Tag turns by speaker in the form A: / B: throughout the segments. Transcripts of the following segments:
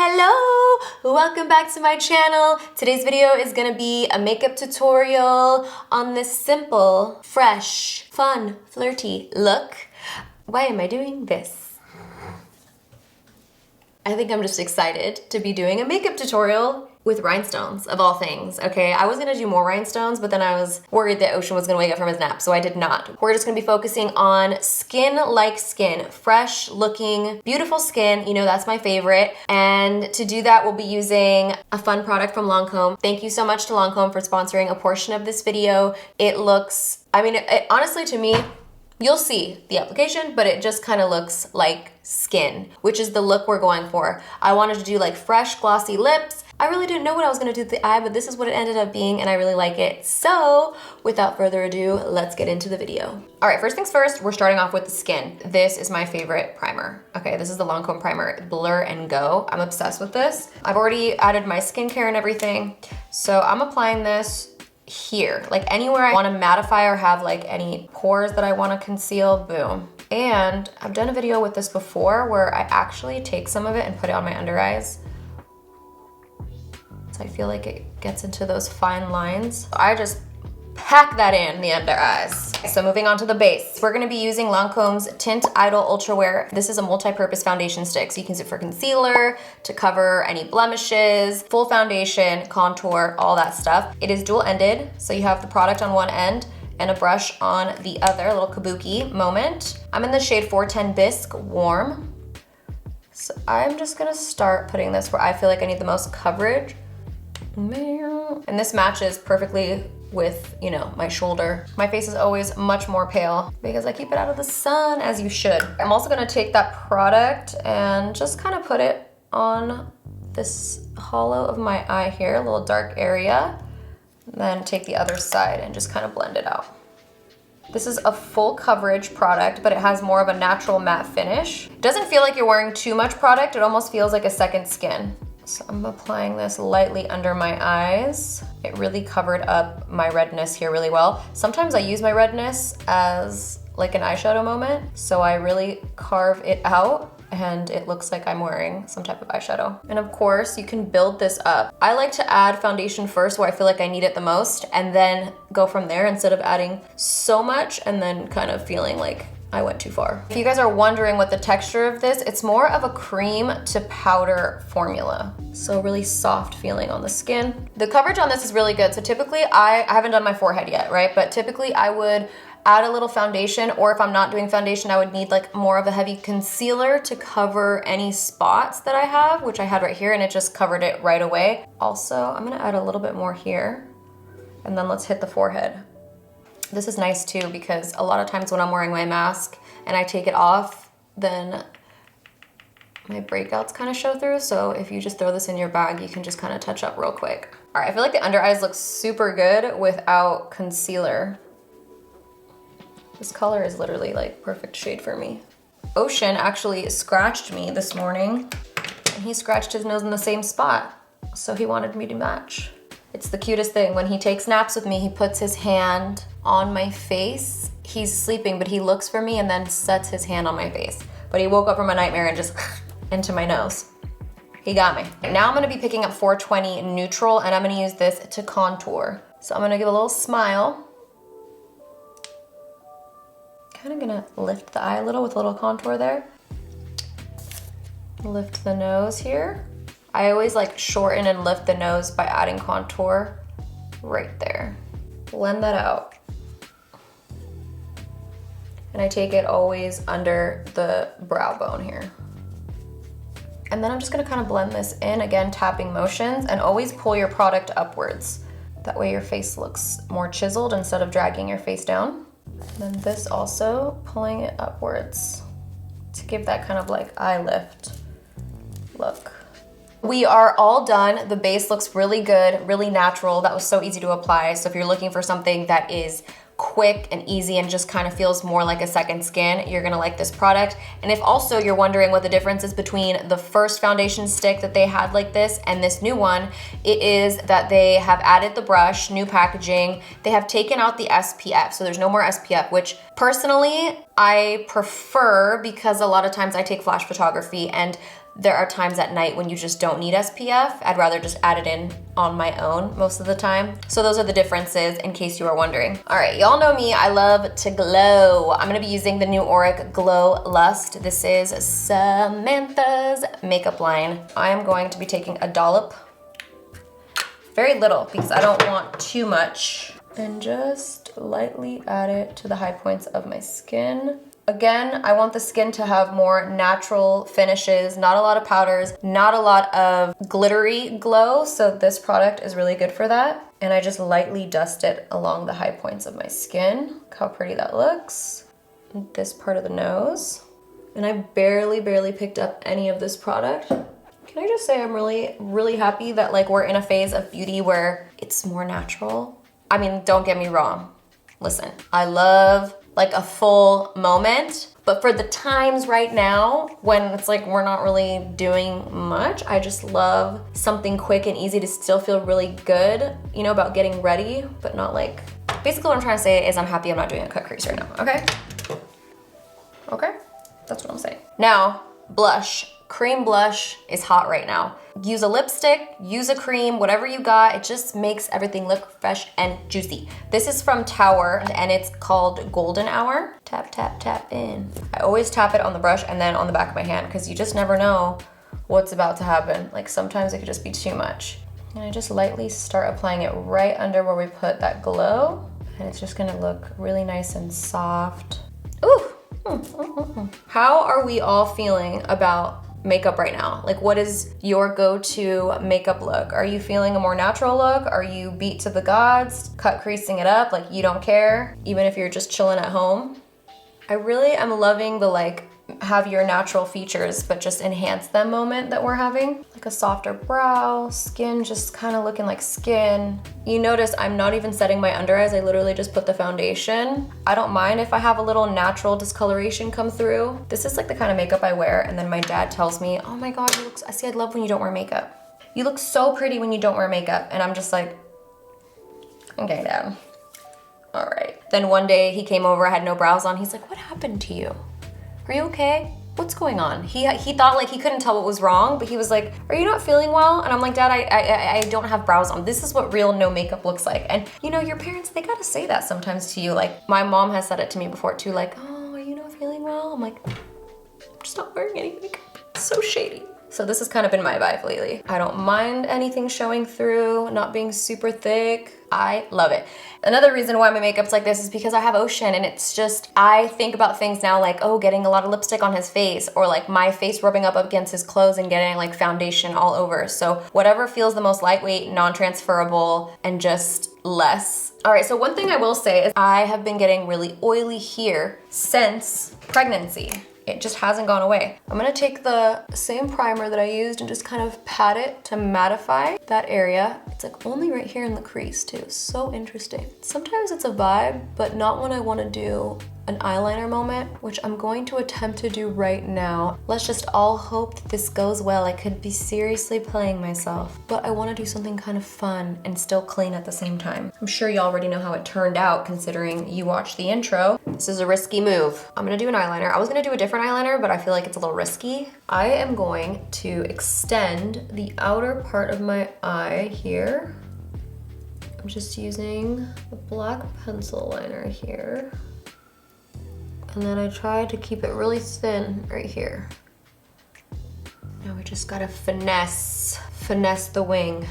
A: Hello! Welcome back to my channel. Today's video is gonna be a makeup tutorial on this simple, fresh, fun, flirty look. Why am I doing this? I think I'm just excited to be doing a makeup tutorial with rhinestones, of all things, okay? I was gonna do more rhinestones, but then I was worried that Ocean was gonna wake up from his nap, so I did not. We're just gonna be focusing on skin like skin, fresh looking, beautiful skin. You know, that's my favorite. And to do that, we'll be using a fun product from Lancôme. Thank you so much to Lancôme for sponsoring a portion of this video. It looks, I mean, honestly to me, you'll see the application, but it just kind of looks like skin, which is the look we're going for. I wanted to do like fresh, glossy lips. I really didn't know what I was gonna do to the eye, but this is what it ended up being, and I really like it. So, without further ado, let's get into the video. All right, first things first, we're starting off with the skin. This is my favorite primer. Okay, this is the Lancôme primer, Blur and Go. I'm obsessed with this. I've already added my skincare and everything, so I'm applying this here. Like anywhere I wanna mattify or have like any pores that I wanna conceal, boom. And I've done a video with this before where I actually take some of it and put it on my under eyes. I feel like it gets into those fine lines. I just pack that in the under eyes. So moving on to the base. We're gonna be using Lancôme's Teint Idole Ultra Wear. This is a multi-purpose foundation stick. So you can use it for concealer, to cover any blemishes, full foundation, contour, all that stuff. It is dual-ended, so you have the product on one end and a brush on the other, a little kabuki moment. I'm in the shade 410 Bisque Warm. So I'm just gonna start putting this where I feel like I need the most coverage. And this matches perfectly with, you know, my shoulder. My face is always much more pale because I keep it out of the sun, as you should. I'm also gonna take that product and just kind of put it on this hollow of my eye here, a little dark area. And then take the other side and just kind of blend it out. This is a full coverage product, but it has more of a natural matte finish. It doesn't feel like you're wearing too much product. It almost feels like a second skin. So I'm applying this lightly under my eyes. It really covered up my redness here really well. Sometimes I use my redness as like an eyeshadow moment, so I really carve it out and it looks like I'm wearing some type of eyeshadow. And of course, you can build this up. I like to add foundation first where I feel like I need it the most and then go from there instead of adding so much and then kind of feeling like I went too far. If you guys are wondering what the texture of this, it's more of a cream to powder formula. So really soft feeling on the skin. The coverage on this is really good. So typically, I haven't done my forehead yet, right? But typically I would add a little foundation, or if I'm not doing foundation, I would need like more of a heavy concealer to cover any spots that I have, which I had right here, and it just covered it right away. Also, I'm gonna add a little bit more here, and then let's hit the forehead. This is nice too because a lot of times when I'm wearing my mask and I take it off, then my breakouts kind of show through. So if you just throw this in your bag, you can just kind of touch up real quick. All right, I feel like the under eyes look super good without concealer. This color is literally like perfect shade for me. Ocean actually scratched me this morning and he scratched his nose in the same spot. So he wanted me to match. It's the cutest thing. When he takes naps with me, he puts his hand on my face. He's sleeping, but he looks for me and then sets his hand on my face. But he woke up from a nightmare and just into my nose. He got me. Now I'm gonna be picking up 420 Neutral and I'm gonna use this to contour. So I'm gonna give a little smile. Kind of gonna lift the eye a little with a little contour there. Lift the nose here. I always like shorten and lift the nose by adding contour right there. Blend that out. And I take it always under the brow bone here. And then I'm just gonna kind of blend this in, again, tapping motions, and always pull your product upwards. That way your face looks more chiseled instead of dragging your face down. And then this also, pulling it upwards to give that kind of like eye lift look. We are all done. The base looks really good, really natural. That was so easy to apply. So if you're looking for something that is quick and easy and just kind of feels more like a second skin, you're gonna like this product. And if also you're wondering what the difference is between the first foundation stick that they had like this and this new one, it is that they have added the brush, new packaging, they have taken out the SPF, so there's no more SPF, which personally I prefer because a lot of times I take flash photography and there are times at night when you just don't need SPF. I'd rather just add it in on my own most of the time. So those are the differences in case you are wondering. All right, y'all know me, I love to glow. I'm gonna be using the new Auric Glow Lust. This is Samantha's makeup line. I am going to be taking a dollop, very little because I don't want too much, and just lightly add it to the high points of my skin. Again, I want the skin to have more natural finishes, not a lot of powders, not a lot of glittery glow, so this product is really good for that. And I just lightly dust it along the high points of my skin. Look how pretty that looks. This part of the nose. And I barely picked up any of this product. Can I just say I'm really happy that like we're in a phase of beauty where it's more natural. I mean, don't get me wrong. Listen, I love like a full moment, but for the times right now when it's like we're not really doing much, I just love something quick and easy to still feel really good, you know, about getting ready, but not like, basically what I'm trying to say is I'm happy I'm not doing a cut crease right now, okay? Okay, that's what I'm saying. Now, blush. Cream blush is hot right now. Use a lipstick, use a cream, whatever you got. It just makes everything look fresh and juicy. This is from Tower and it's called Golden Hour. Tap, tap, tap in. I always tap it on the brush and then on the back of my hand because you just never know what's about to happen. Like sometimes it could just be too much. And I just lightly start applying it right under where we put that glow. And it's just gonna look really nice and soft. Ooh. How are we all feeling about makeup right now? Like what is your go-to makeup look? Are you feeling a more natural look? Are you beat to the gods, cut creasing it up, like you don't care, even if you're just chilling at home? I really am loving the like have your natural features but just enhance them moment that we're having. Like a softer brow, skin just kind of looking like skin. You notice I'm not even setting my under eyes, I literally just put the foundation. I don't mind if I have a little natural discoloration come through. This is like the kind of makeup I wear and then my dad tells me, oh my God, you look, I see, I love when you don't wear makeup. You look so pretty when you don't wear makeup. And I'm just like, okay, Dad. All right. Then one day he came over, I had no brows on. He's like, what happened to you? Are you okay? What's going on? He thought like he couldn't tell what was wrong, but he was like, are you not feeling well? And I'm like, Dad, I don't have brows on. This is what real no makeup looks like. And you know, your parents, they gotta say that sometimes to you. Like my mom has said it to me before too, like, oh, are you not feeling well? I'm like, I'm just not wearing any makeup. It's so shady. So this has kind of been my vibe lately. I don't mind anything showing through, not being super thick. I love it. Another reason why my makeup's like this is because I have Ocean and it's just, I think about things now like, oh, getting a lot of lipstick on his face or like my face rubbing up against his clothes and getting like foundation all over. So whatever feels the most lightweight, non-transferable, and just less. All right, so one thing I will say is I have been getting really oily here since pregnancy. It just hasn't gone away. I'm gonna take the same primer that I used and just kind of pat it to mattify that area. It's like only right here in the crease too. So interesting. Sometimes it's a vibe, but not when I wanna do an eyeliner moment, which I'm going to attempt to do right now. Let's just all hope that this goes well. I could be seriously playing myself, but I wanna do something kind of fun and still clean at the same time. I'm sure you already know how it turned out considering you watched the intro. This is a risky move. I'm gonna do an eyeliner. I was gonna do a different eyeliner, but I feel like it's a little risky. I am going to extend the outer part of my eye here. I'm just using a black pencil liner here. And then I try to keep it really thin right here. Now we just gotta finesse the wing.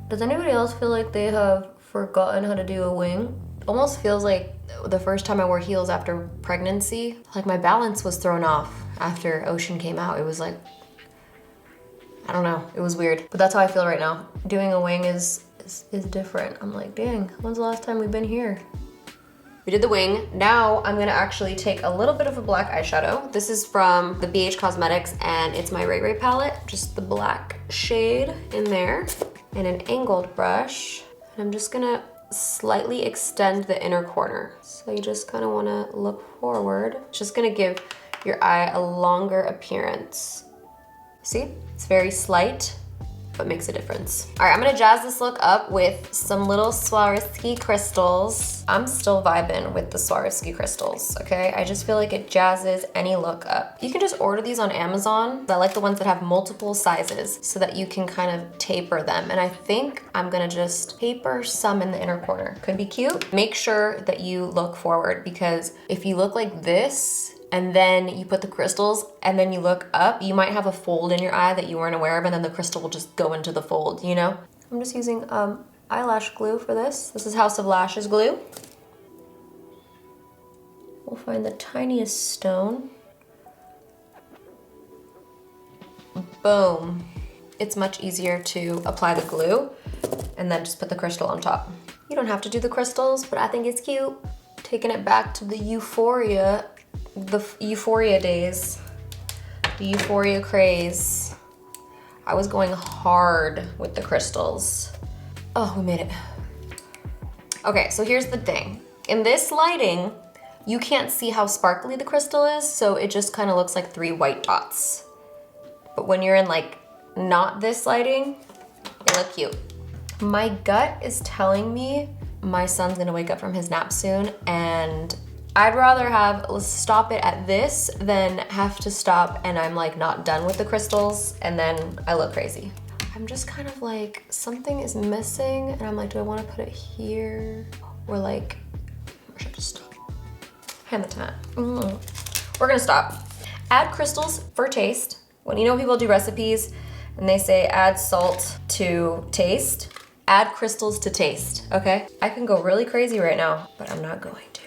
A: Does anybody else feel like they have forgotten how to do a wing? Almost feels like the first time I wore heels after pregnancy, like my balance was thrown off after Ocean came out. It was like, I don't know, it was weird. But that's how I feel right now. Doing a wing is different. I'm like, dang, when's the last time we've been here? We did the wing. Now I'm gonna actually take a little bit of a black eyeshadow. This is from the BH Cosmetics and it's my Ray Ray palette. Just the black shade in there and an angled brush. And I'm just gonna slightly extend the inner corner. So you just kind of wanna look forward. It's just gonna give your eye a longer appearance. See, it's very slight. but makes a difference. All right, I'm gonna jazz this look up with some little Swarovski crystals. I'm still vibing with the Swarovski crystals, okay? I just feel like it jazzes any look up. You can just order these on Amazon. I like the ones that have multiple sizes so that you can kind of taper them. And I think I'm gonna just taper some in the inner corner. Could be cute. Make sure that you look forward, because if you look like this, and then you put the crystals and then you look up, you might have a fold in your eye that you weren't aware of, and then the crystal will just go into the fold, you know? I'm just using eyelash glue for this. This is House of Lashes glue. We'll find the tiniest stone. Boom. It's much easier to apply the glue and then just put the crystal on top. You don't have to do the crystals, but I think it's cute. Taking it back to the euphoria days, the euphoria craze. I was going hard with the crystals. Oh, we made it. Okay, so here's the thing. In this lighting, you can't see how sparkly the crystal is, so it just kind of looks like 3 white dots. But when you're in like not this lighting, they look cute. My gut is telling me my son's gonna wake up from his nap soon, and I'd rather stop it at this than have to stop and I'm like not done with the crystals and then I look crazy. I'm just kind of like, something is missing and I'm like, do I want to put it here? Or like, or should I just stop? Hand the tint. We're gonna stop. Add crystals for taste. When you know people do recipes and they say add salt to taste, add crystals to taste, okay? I can go really crazy right now, but I'm not going to.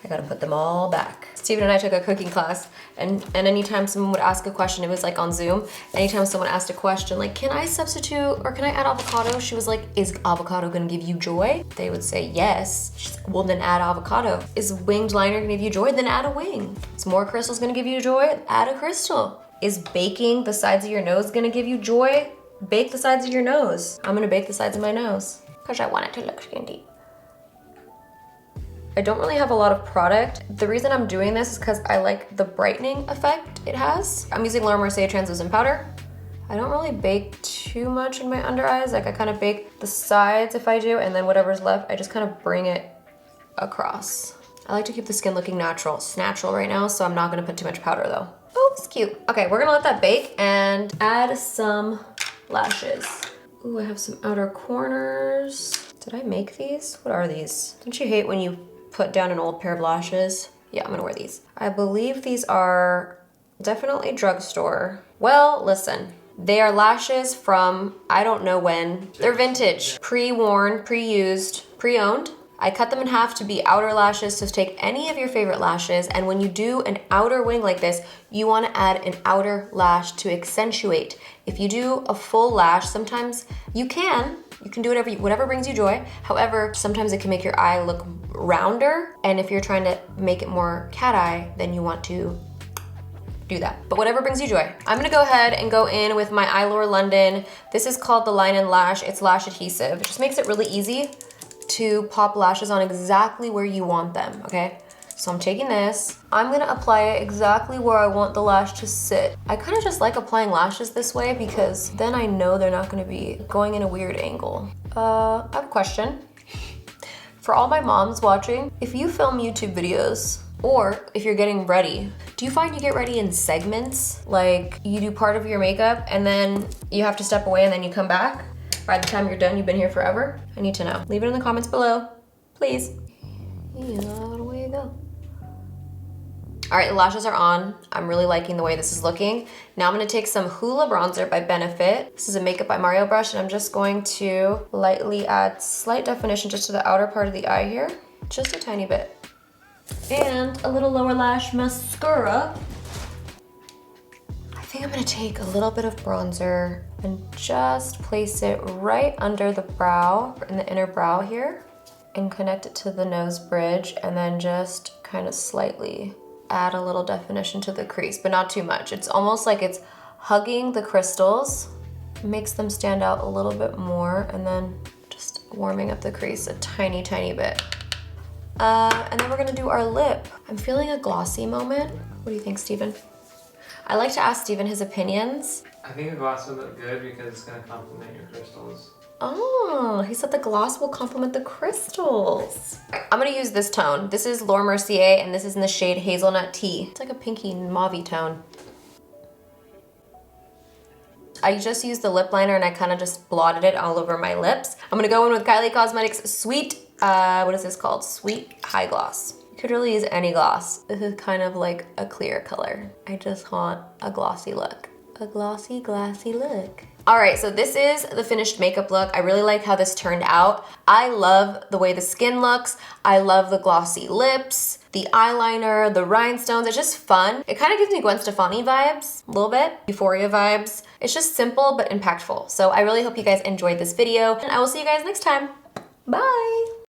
A: I gotta put them all back. Steven and I took a cooking class, and anytime someone would ask a question, it was like on Zoom, anytime someone asked a question like, can I substitute or can I add avocado? She was like, is avocado gonna give you joy? They would say yes. She's like, well then add avocado. Is winged liner gonna give you joy? Then add a wing. Is more crystals gonna give you joy? Add a crystal. Is baking the sides of your nose gonna give you joy? Bake the sides of your nose. I'm gonna bake the sides of my nose because I want it to look skinny. I don't really have a lot of product. The reason I'm doing this is because I like the brightening effect it has. I'm using Laura Mercier translucent powder. I don't really bake too much in my under eyes. Like I kind of bake the sides if I do, and then whatever's left, I just kind of bring it across. I like to keep the skin looking natural. It's natural right now, so I'm not gonna put too much powder though. Oh, it's cute. Okay, we're gonna let that bake and add some lashes. Ooh, I have some outer corners. Did I make these? What are these? Don't you hate when you put down an old pair of lashes? Yeah, I'm gonna wear these. I believe these are definitely drugstore. Well, listen, they are lashes from I don't know when. They're vintage, pre-worn, pre-used, pre-owned. I cut them in half to be outer lashes, so take any of your favorite lashes, and when you do an outer wing like this, you wanna add an outer lash to accentuate. If you do a full lash, sometimes you can do whatever brings you joy. However, sometimes it can make your eye look rounder, and if you're trying to make it more cat eye, then you want to do that. But whatever brings you joy. I'm gonna go ahead and go in with my Eyelure London. This is called the Line and Lash. It's lash adhesive. It just makes it really easy to pop lashes on exactly where you want them, okay? So I'm taking this. I'm gonna apply it exactly where I want the lash to sit. I kind of just like applying lashes this way because then I know they're not gonna be going in a weird angle. I have a question. For all my moms watching, if you film YouTube videos or if you're getting ready, do you find you get ready in segments? Like you do part of your makeup and then you have to step away and then you come back? By the time you're done, you've been here forever? I need to know. Leave it in the comments below, please. Yeah, away you go. All right, the lashes are on. I'm really liking the way this is looking. Now I'm gonna take some Hoola bronzer by Benefit. This is a Makeup by Mario brush, and I'm just going to lightly add slight definition just to the outer part of the eye here. Just a tiny bit. And a little lower lash mascara. I think I'm gonna take a little bit of bronzer and just place it right under the brow, in the inner brow here, and connect it to the nose bridge, and then just kind of slightly add a little definition to the crease, but not too much. It's almost like it's hugging the crystals. It makes them stand out a little bit more, and then just warming up the crease a tiny, tiny bit. And then we're gonna do our lip. I'm feeling a glossy moment. What do you think, Steven? I like to ask Steven his opinions.
B: I think the gloss would look good because it's going to complement your crystals.
A: Oh, he said the gloss will complement the crystals. I'm gonna use this tone. This is Laura Mercier, and this is in the shade Hazelnut Tea. It's like a pinky mauve tone. I just used the lip liner and I kind of just blotted it all over my lips. I'm gonna go in with Kylie Cosmetics Sweet, what is this called? Sweet High Gloss. You could really use any gloss. This is kind of like a clear color. I just want a glossy look. A glossy, glassy look. All right, so this is the finished makeup look. I really like how this turned out. I love the way the skin looks. I love the glossy lips, the eyeliner, the rhinestones. It's just fun. It kind of gives me Gwen Stefani vibes, a little bit, Euphoria vibes. It's just simple but impactful. So I really hope you guys enjoyed this video, and I will see you guys next time. Bye.